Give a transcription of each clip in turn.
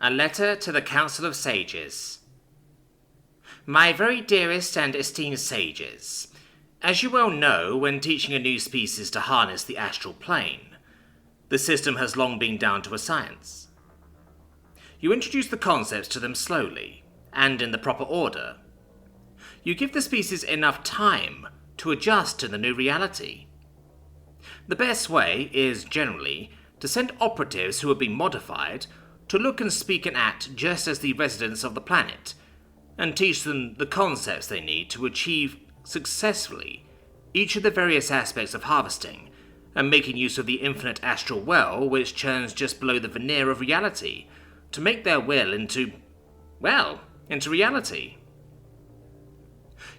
A letter to the Council of Sages. My very dearest and esteemed sages, as you well know, when teaching a new species to harness the astral plane, the system has long been down to a science. You introduce the concepts to them slowly, and in the proper order. You give the species enough time to adjust to the new reality. The best way is, generally, to send operatives who have been modified to look and speak and act just as the residents of the planet, and teach them the concepts they need to achieve successfully each of the various aspects of harvesting, and making use of the infinite astral well which churns just below the veneer of reality, to make their will into reality.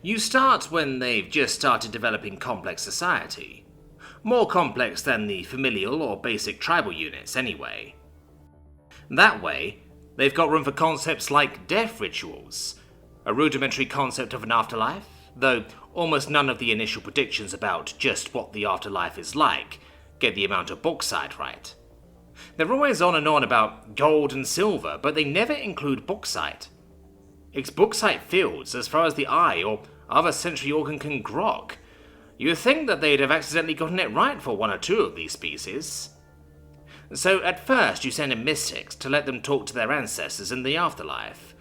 You start when they've just started developing complex society. More complex than the familial or basic tribal units, anyway. That way, they've got room for concepts like death rituals, a rudimentary concept of an afterlife, though almost none of the initial predictions about just what the afterlife is like get the amount of bauxite right. They're always on and on about gold and silver, but they never include bauxite. It's bauxite fields as far as the eye or other sensory organ can grok. You'd think that they'd have accidentally gotten it right for one or two of these species. So at first you send in mystics to let them talk to their ancestors in the afterlife.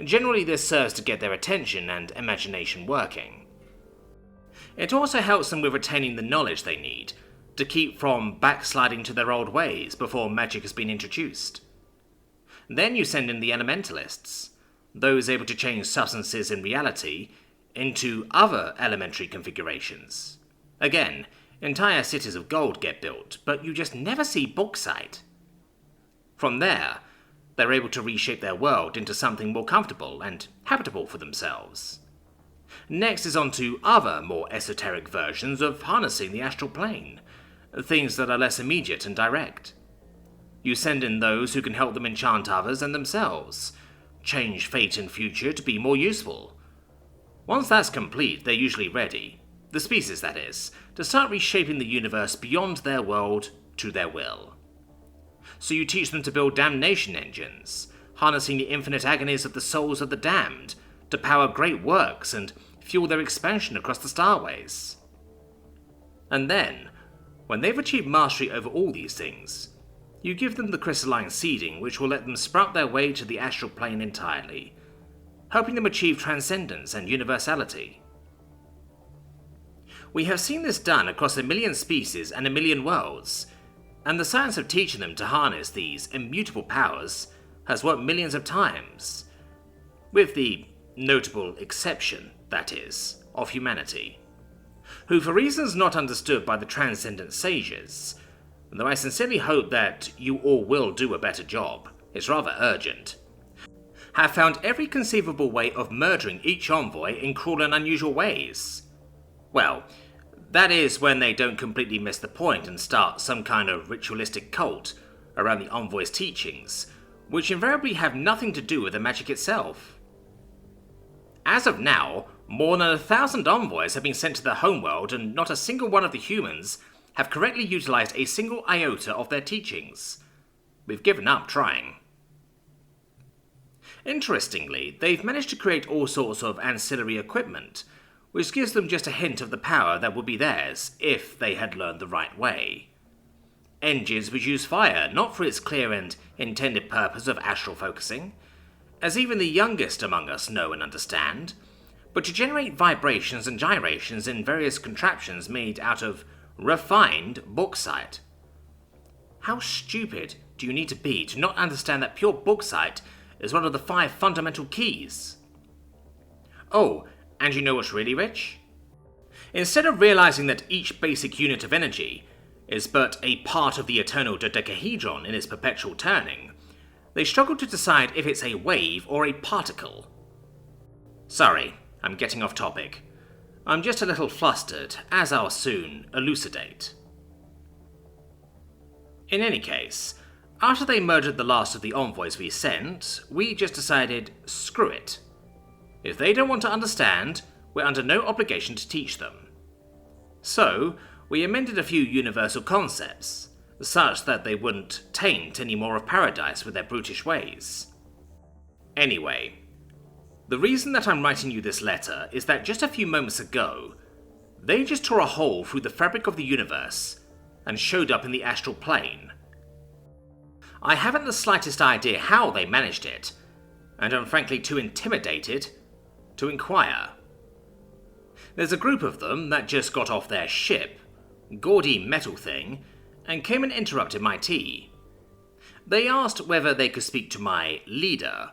Generally this serves to get their attention and imagination working. It also helps them with retaining the knowledge they need to keep from backsliding to their old ways before magic has been introduced. Then you send in the elementalists, those able to change substances in reality into other elementary configurations. Again, entire cities of gold get built, but you just never see bauxite. From there, they're able to reshape their world into something more comfortable and habitable for themselves. Next is on to other, more esoteric versions of harnessing the astral plane, things that are less immediate and direct. You send in those who can help them enchant others and themselves, change fate and future to be more useful. Once that's complete, they're usually ready, the species that is, to start reshaping the universe beyond their world to their will. So you teach them to build damnation engines, harnessing the infinite agonies of the souls of the damned to power great works and fuel their expansion across the starways. And then, when they've achieved mastery over all these things, you give them the crystalline seeding which will let them sprout their way to the astral plane entirely, helping them achieve transcendence and universality. We have seen this done across 1 million species and 1 million worlds, and the science of teaching them to harness these immutable powers has worked millions of times, with the notable exception, that is, of humanity, who for reasons not understood by the transcendent sages, though I sincerely hope that you all will do a better job, it's rather urgent, have found every conceivable way of murdering each envoy in cruel and unusual ways. Well, that is when they don't completely miss the point and start some kind of ritualistic cult around the envoy's teachings, which invariably have nothing to do with the magic itself. As of now, more than 1,000 envoys have been sent to their homeworld, and not a single one of the humans have correctly utilized a single iota of their teachings. We've given up trying. Interestingly, they've managed to create all sorts of ancillary equipment, which gives them just a hint of the power that would be theirs if they had learned the right way. Engines which use fire, not for its clear and intended purpose of astral focusing, as even the youngest among us know and understand, but to generate vibrations and gyrations in various contraptions made out of refined bauxite. How stupid do you need to be to not understand that pure bauxite is one of the 5 fundamental keys? Oh, and you know what's really rich? Instead of realizing that each basic unit of energy is but a part of the eternal dodecahedron in its perpetual turning, they struggle to decide if it's a wave or a particle. Sorry, I'm getting off topic. I'm just a little flustered, as I'll soon elucidate. In any case, after they murdered the last of the envoys we sent, we just decided, screw it. If they don't want to understand, we're under no obligation to teach them. So, we amended a few universal concepts, such that they wouldn't taint any more of paradise with their brutish ways. Anyway, the reason that I'm writing you this letter is that just a few moments ago, they just tore a hole through the fabric of the universe and showed up in the astral plane. I haven't the slightest idea how they managed it, and I'm frankly too intimidated to inquire. There's a group of them that just got off their ship, gaudy metal thing, and came and interrupted my tea. They asked whether they could speak to my leader,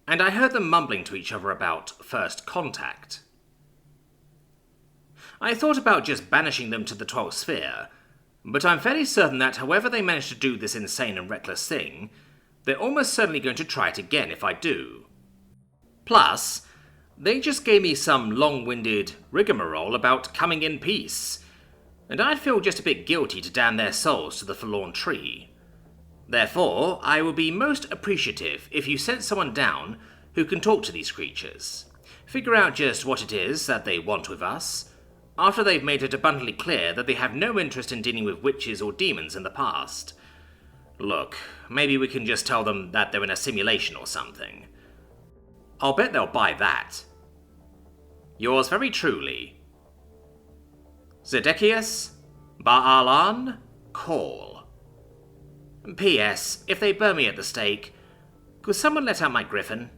and I heard them mumbling to each other about first contact. I thought about just banishing them to the 12th sphere, but I'm fairly certain that however they managed to do this insane and reckless thing, they're almost certainly going to try it again if I do. Plus, they just gave me some long-winded rigmarole about coming in peace, and I'd feel just a bit guilty to damn their souls to the forlorn tree. Therefore, I would be most appreciative if you sent someone down who can talk to these creatures, figure out just what it is that they want with us, after they've made it abundantly clear that they have no interest in dealing with witches or demons in the past. Look, maybe we can just tell them that they're in a simulation or something. I'll bet they'll buy that. Yours very truly, Zedekias Baalan Call. P.S. If they burn me at the stake, could someone let out my griffin?